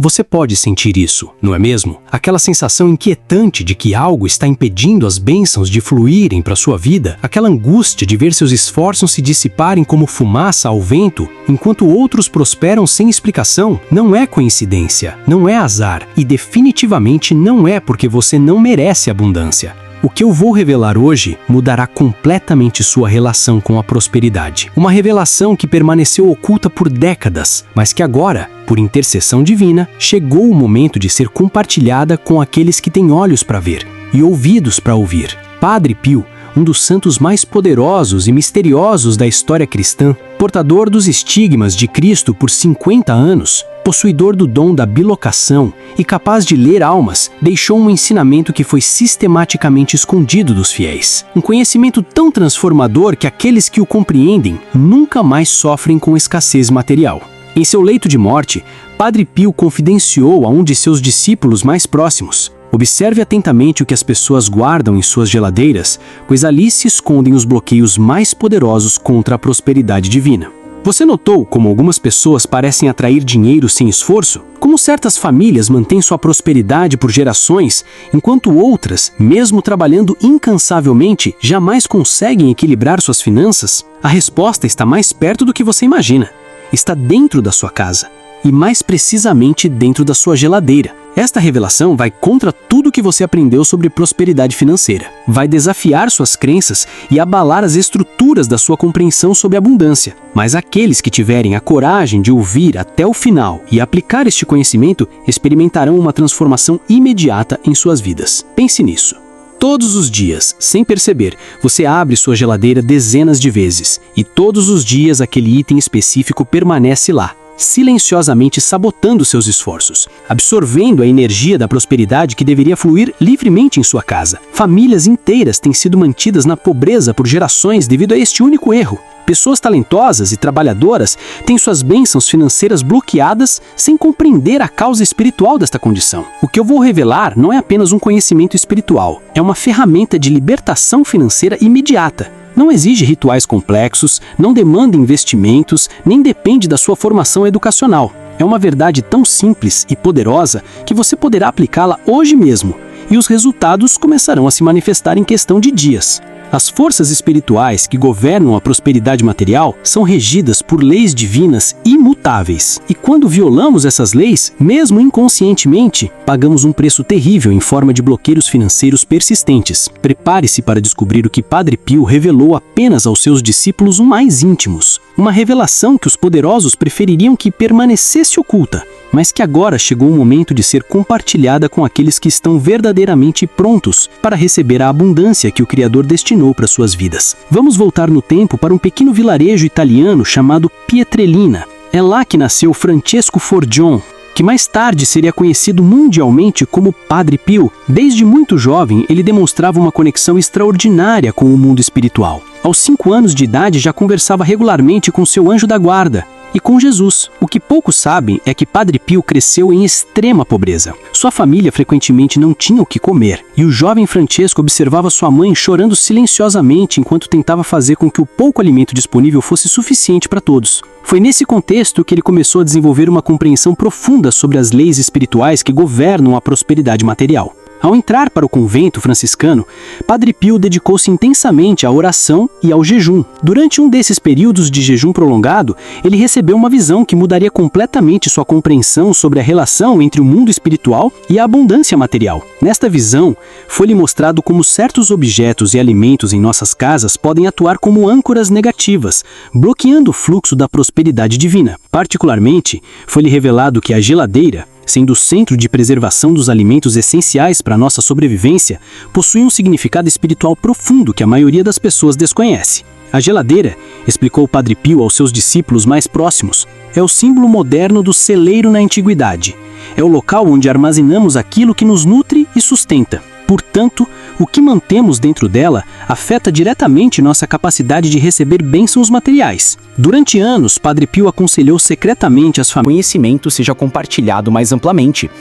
Você pode sentir isso, não é mesmo? Aquela sensação inquietante de que algo está impedindo as bênçãos de fluírem para sua vida, aquela angústia de ver seus esforços se dissiparem como fumaça ao vento, enquanto outros prosperam sem explicação, não é coincidência, não é azar e definitivamente não é porque você não merece abundância. O que eu vou revelar hoje mudará completamente sua relação com a prosperidade. Uma revelação que permaneceu oculta por décadas, mas que agora, por intercessão divina, chegou o momento de ser compartilhada com aqueles que têm olhos para ver e ouvidos para ouvir. Padre Pio, um dos santos mais poderosos e misteriosos da história cristã, portador dos estigmas de Cristo por 50 anos, possuidor do dom da bilocação e capaz de ler almas, deixou um ensinamento que foi sistematicamente escondido dos fiéis. Um conhecimento tão transformador que aqueles que o compreendem nunca mais sofrem com escassez material. Em seu leito de morte, Padre Pio confidenciou a um de seus discípulos mais próximos: observe atentamente o que as pessoas guardam em suas geladeiras, pois ali se escondem os bloqueios mais poderosos contra a prosperidade divina. Você notou como algumas pessoas parecem atrair dinheiro sem esforço? Como certas famílias mantêm sua prosperidade por gerações, enquanto outras, mesmo trabalhando incansavelmente, jamais conseguem equilibrar suas finanças? A resposta está mais perto do que você imagina. Está dentro da sua casa, e mais precisamente dentro da sua geladeira. Esta revelação vai contra tudo que você aprendeu sobre prosperidade financeira. Vai desafiar suas crenças e abalar as estruturas da sua compreensão sobre abundância. Mas aqueles que tiverem a coragem de ouvir até o final e aplicar este conhecimento experimentarão uma transformação imediata em suas vidas. Pense nisso. Todos os dias, sem perceber, você abre sua geladeira dezenas de vezes, e todos os dias aquele item específico permanece lá, silenciosamente sabotando seus esforços, absorvendo a energia da prosperidade que deveria fluir livremente em sua casa. Famílias inteiras têm sido mantidas na pobreza por gerações devido a este único erro. Pessoas talentosas e trabalhadoras têm suas bênçãos financeiras bloqueadas sem compreender a causa espiritual desta condição. O que eu vou revelar não é apenas um conhecimento espiritual, é uma ferramenta de libertação financeira imediata. Não exige rituais complexos, não demanda investimentos, nem depende da sua formação educacional. É uma verdade tão simples e poderosa que você poderá aplicá-la hoje mesmo, e os resultados começarão a se manifestar em questão de dias. As forças espirituais que governam a prosperidade material são regidas por leis divinas imutáveis. E quando violamos essas leis, mesmo inconscientemente, pagamos um preço terrível em forma de bloqueios financeiros persistentes. Prepare-se para descobrir o que Padre Pio revelou apenas aos seus discípulos mais íntimos. Uma revelação que os poderosos prefeririam que permanecesse oculta, mas que agora chegou o momento de ser compartilhada com aqueles que estão verdadeiramente prontos para receber a abundância que o Criador destinou para suas vidas. Vamos voltar no tempo para um pequeno vilarejo italiano chamado Pietrelina. É lá que nasceu Francesco Forgione, que mais tarde seria conhecido mundialmente como Padre Pio. Desde muito jovem, ele demonstrava uma conexão extraordinária com o mundo espiritual. Aos 5 anos de idade, já conversava regularmente com seu anjo da guarda e com Jesus. O que poucos sabem é que Padre Pio cresceu em extrema pobreza. Sua família frequentemente não tinha o que comer, e o jovem Francesco observava sua mãe chorando silenciosamente enquanto tentava fazer com que o pouco alimento disponível fosse suficiente para todos. Foi nesse contexto que ele começou a desenvolver uma compreensão profunda sobre as leis espirituais que governam a prosperidade material. Ao entrar para o convento franciscano, Padre Pio dedicou-se intensamente à oração e ao jejum. Durante um desses períodos de jejum prolongado, ele recebeu uma visão que mudaria completamente sua compreensão sobre a relação entre o mundo espiritual e a abundância material. Nesta visão, foi-lhe mostrado como certos objetos e alimentos em nossas casas podem atuar como âncoras negativas, bloqueando o fluxo da prosperidade divina. Particularmente, foi-lhe revelado que a geladeira, sendo o centro de preservação dos alimentos essenciais para a nossa sobrevivência, possui um significado espiritual profundo que a maioria das pessoas desconhece. A geladeira, explicou o Padre Pio aos seus discípulos mais próximos, é o símbolo moderno do celeiro na antiguidade. É o local onde armazenamos aquilo que nos nutre e sustenta. Portanto, o que mantemos dentro dela afeta diretamente nossa capacidade de receber bênçãos materiais. Durante anos, Padre Pio aconselhou secretamente as famílias que o conhecimento seja compartilhado mais amplamente.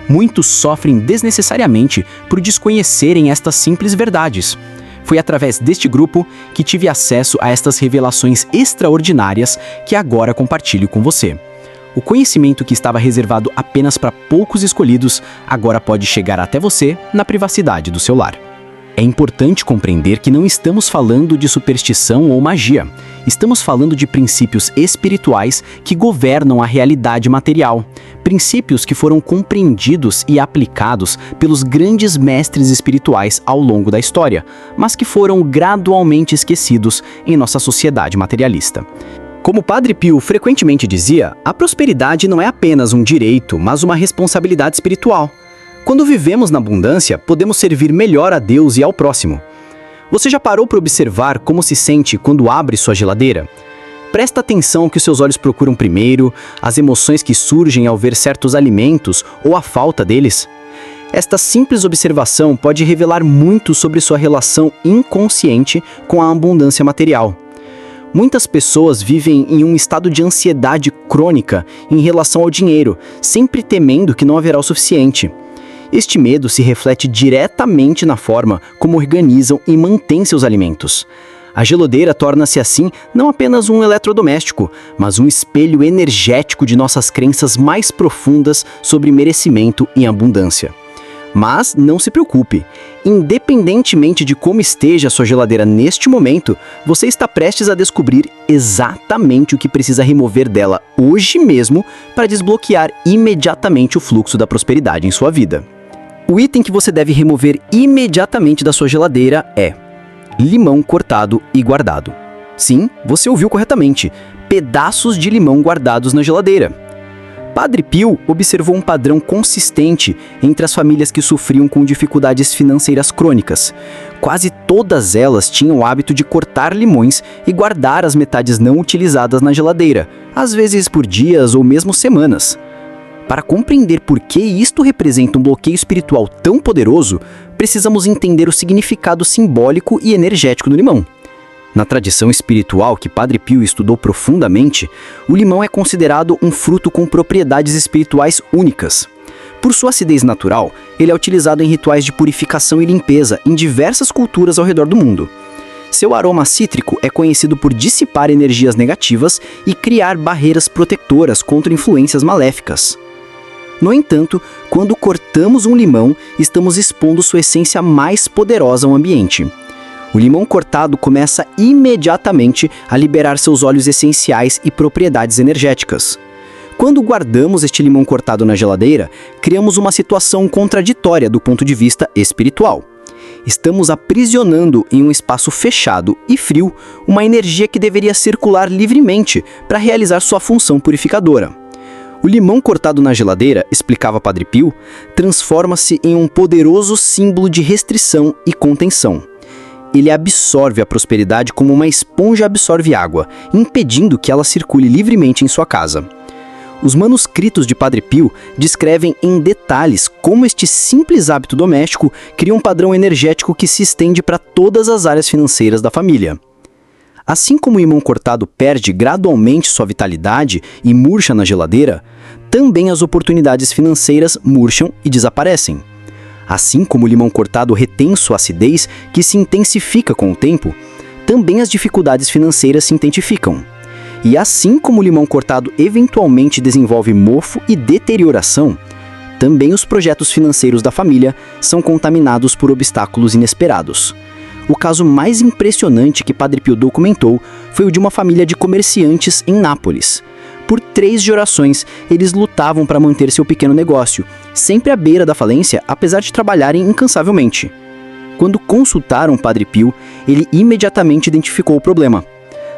Muitos sofrem desnecessariamente por desconhecerem estas simples verdades. Foi através deste grupo que tive acesso a estas revelações extraordinárias que agora compartilho com você. O conhecimento que estava reservado apenas para poucos escolhidos agora pode chegar até você na privacidade do seu lar. É importante compreender que não estamos falando de superstição ou magia. Estamos falando de princípios espirituais que governam a realidade material. Princípios que foram compreendidos e aplicados pelos grandes mestres espirituais ao longo da história, mas que foram gradualmente esquecidos em nossa sociedade materialista. Como Padre Pio frequentemente dizia, a prosperidade não é apenas um direito, mas uma responsabilidade espiritual. Quando vivemos na abundância, podemos servir melhor a Deus e ao próximo. Você já parou para observar como se sente quando abre sua geladeira? Presta atenção ao que seus olhos procuram primeiro, as emoções que surgem ao ver certos alimentos ou a falta deles. Esta simples observação pode revelar muito sobre sua relação inconsciente com a abundância material. Muitas pessoas vivem em um estado de ansiedade crônica em relação ao dinheiro, sempre temendo que não haverá o suficiente. Este medo se reflete diretamente na forma como organizam e mantêm seus alimentos. A geladeira torna-se assim não apenas um eletrodoméstico, mas um espelho energético de nossas crenças mais profundas sobre merecimento e abundância. Mas não se preocupe, independentemente de como esteja a sua geladeira neste momento, você está prestes a descobrir exatamente o que precisa remover dela hoje mesmo para desbloquear imediatamente o fluxo da prosperidade em sua vida. O item que você deve remover imediatamente da sua geladeira é limão cortado e guardado. Sim, você ouviu corretamente, pedaços de limão guardados na geladeira. Padre Pio observou um padrão consistente entre as famílias que sofriam com dificuldades financeiras crônicas. Quase todas elas tinham o hábito de cortar limões e guardar as metades não utilizadas na geladeira, às vezes por dias ou mesmo semanas. Para compreender por que isto representa um bloqueio espiritual tão poderoso, precisamos entender o significado simbólico e energético do limão. Na tradição espiritual que Padre Pio estudou profundamente, o limão é considerado um fruto com propriedades espirituais únicas. Por sua acidez natural, ele é utilizado em rituais de purificação e limpeza em diversas culturas ao redor do mundo. Seu aroma cítrico é conhecido por dissipar energias negativas e criar barreiras protetoras contra influências maléficas. No entanto, quando cortamos um limão, estamos expondo sua essência mais poderosa ao ambiente. O limão cortado começa imediatamente a liberar seus óleos essenciais e propriedades energéticas. Quando guardamos este limão cortado na geladeira, criamos uma situação contraditória do ponto de vista espiritual. Estamos aprisionando em um espaço fechado e frio uma energia que deveria circular livremente para realizar sua função purificadora. O limão cortado na geladeira, explicava Padre Pio, transforma-se em um poderoso símbolo de restrição e contenção. Ele absorve a prosperidade como uma esponja absorve água, impedindo que ela circule livremente em sua casa. Os manuscritos de Padre Pio descrevem em detalhes como este simples hábito doméstico cria um padrão energético que se estende para todas as áreas financeiras da família. Assim como o limão cortado perde gradualmente sua vitalidade e murcha na geladeira, também as oportunidades financeiras murcham e desaparecem. Assim como o limão cortado retém sua acidez, que se intensifica com o tempo, também as dificuldades financeiras se intensificam. E assim como o limão cortado eventualmente desenvolve mofo e deterioração, também os projetos financeiros da família são contaminados por obstáculos inesperados. O caso mais impressionante que Padre Pio documentou foi o de uma família de comerciantes em Nápoles. Por 3 gerações, eles lutavam para manter seu pequeno negócio, sempre à beira da falência, apesar de trabalharem incansavelmente. Quando consultaram Padre Pio, ele imediatamente identificou o problema.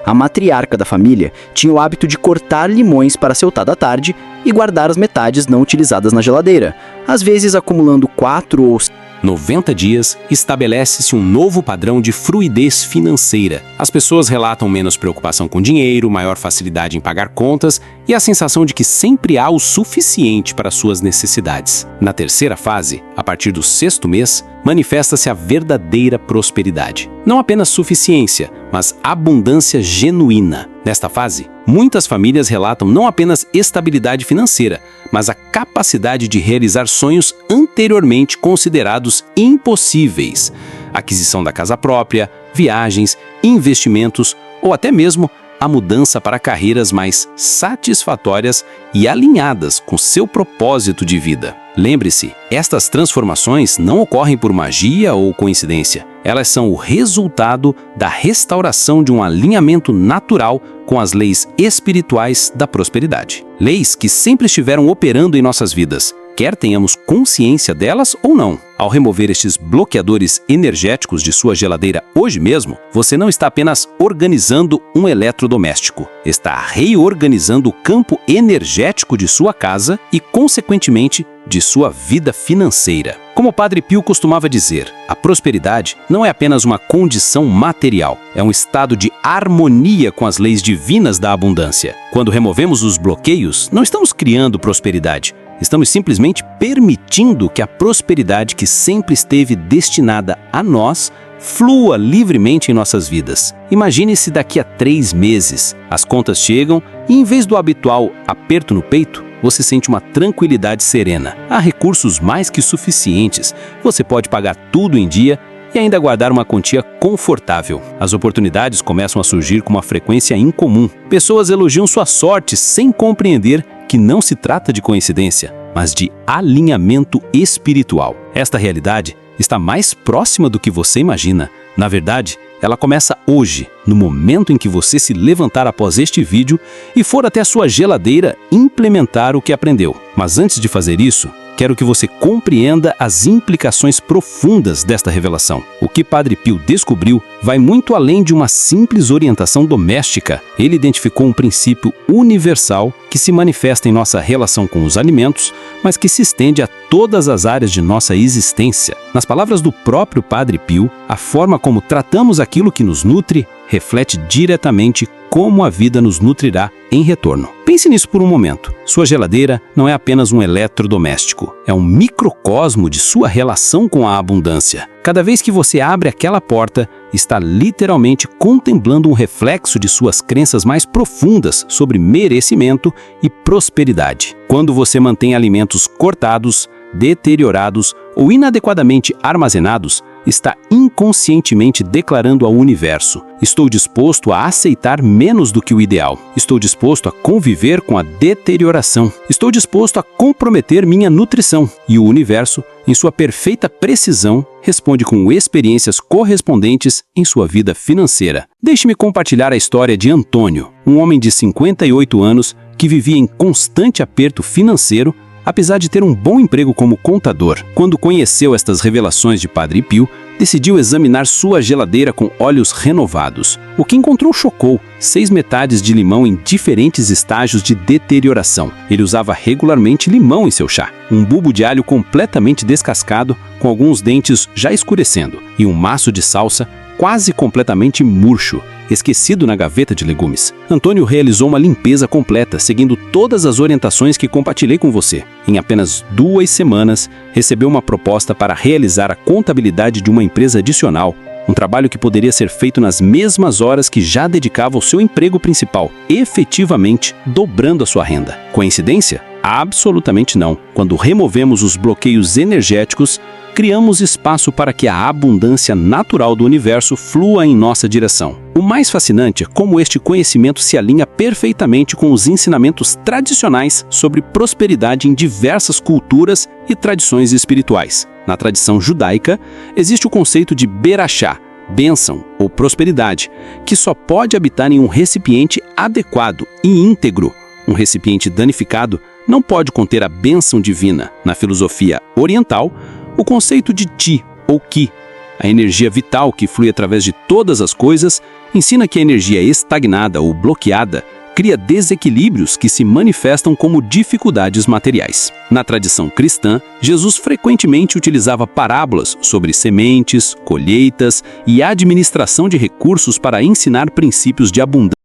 A matriarca da família tinha o hábito de cortar limões para seu chá da tarde e guardar as metades não utilizadas na geladeira, às vezes acumulando 4 ou 90 dias, estabelece-se um novo padrão de fluidez financeira. As pessoas relatam menos preocupação com dinheiro, maior facilidade em pagar contas e a sensação de que sempre há o suficiente para suas necessidades. Na terceira fase, a partir do 6º mês, manifesta-se a verdadeira prosperidade. Não apenas suficiência, mas abundância genuína. Nesta fase, muitas famílias relatam não apenas estabilidade financeira, mas a capacidade de realizar sonhos anteriormente considerados impossíveis. Aquisição da casa própria, viagens, investimentos ou até mesmo a mudança para carreiras mais satisfatórias e alinhadas com seu propósito de vida. Lembre-se, estas transformações não ocorrem por magia ou coincidência. Elas são o resultado da restauração de um alinhamento natural com as leis espirituais da prosperidade. Leis que sempre estiveram operando em nossas vidas, quer tenhamos consciência delas ou não. Ao remover estes bloqueadores energéticos de sua geladeira hoje mesmo, você não está apenas organizando um eletrodoméstico, está reorganizando o campo energético de sua casa e, consequentemente, de sua vida financeira. Como o Padre Pio costumava dizer, a prosperidade não é apenas uma condição material, é um estado de harmonia com as leis divinas da abundância. Quando removemos os bloqueios, não estamos criando prosperidade, estamos simplesmente permitindo que a prosperidade que sempre esteve destinada a nós flua livremente em nossas vidas. Imagine se daqui a 3 meses as contas chegam e, em vez do habitual aperto no peito, você sente uma tranquilidade serena. Há recursos mais que suficientes. Você pode pagar tudo em dia e ainda guardar uma quantia confortável. As oportunidades começam a surgir com uma frequência incomum. Pessoas elogiam sua sorte sem compreender que não se trata de coincidência, mas de alinhamento espiritual. Esta realidade está mais próxima do que você imagina. Na verdade, ela começa hoje, no momento em que você se levantar após este vídeo e for até a sua geladeira implementar o que aprendeu. Mas antes de fazer isso, quero que você compreenda as implicações profundas desta revelação. O que Padre Pio descobriu vai muito além de uma simples orientação doméstica. Ele identificou um princípio universal que se manifesta em nossa relação com os alimentos, mas que se estende a todas as áreas de nossa existência. Nas palavras do próprio Padre Pio, a forma como tratamos aquilo que nos nutre reflete diretamente como a vida nos nutrirá em retorno. Pense nisso por um momento. Sua geladeira não é apenas um eletrodoméstico, é um microcosmo de sua relação com a abundância. Cada vez que você abre aquela porta, está literalmente contemplando um reflexo de suas crenças mais profundas sobre merecimento e prosperidade. Quando você mantém alimentos cortados, deteriorados ou inadequadamente armazenados, está inconscientemente declarando ao universo: estou disposto a aceitar menos do que o ideal. Estou disposto a conviver com a deterioração. Estou disposto a comprometer minha nutrição. E o universo, em sua perfeita precisão, responde com experiências correspondentes em sua vida financeira. Deixe-me compartilhar a história de Antônio, um homem de 58 anos que vivia em constante aperto financeiro, apesar de ter um bom emprego como contador. Quando conheceu estas revelações de Padre Pio, decidiu examinar sua geladeira com olhos renovados. O que encontrou chocou: 6 metades de limão em diferentes estágios de deterioração. Ele usava regularmente limão em seu chá, um bulbo de alho completamente descascado, com alguns dentes já escurecendo, e um maço de salsa quase completamente murcho, esquecido na gaveta de legumes. Antônio realizou uma limpeza completa, seguindo todas as orientações que compartilhei com você. Em apenas 2 semanas, recebeu uma proposta para realizar a contabilidade de uma empresa adicional, um trabalho que poderia ser feito nas mesmas horas que já dedicava ao seu emprego principal, efetivamente dobrando a sua renda. Coincidência? Absolutamente não. Quando removemos os bloqueios energéticos, criamos espaço para que a abundância natural do universo flua em nossa direção. O mais fascinante é como este conhecimento se alinha perfeitamente com os ensinamentos tradicionais sobre prosperidade em diversas culturas e tradições espirituais. Na tradição judaica, existe o conceito de berachá, bênção ou prosperidade, que só pode habitar em um recipiente adequado e íntegro. Um recipiente danificado não pode conter a bênção divina. Na filosofia oriental, o conceito de Ti, ou Ki, a energia vital que flui através de todas as coisas, ensina que a energia estagnada ou bloqueada cria desequilíbrios que se manifestam como dificuldades materiais. Na tradição cristã, Jesus frequentemente utilizava parábolas sobre sementes, colheitas e administração de recursos para ensinar princípios de abundância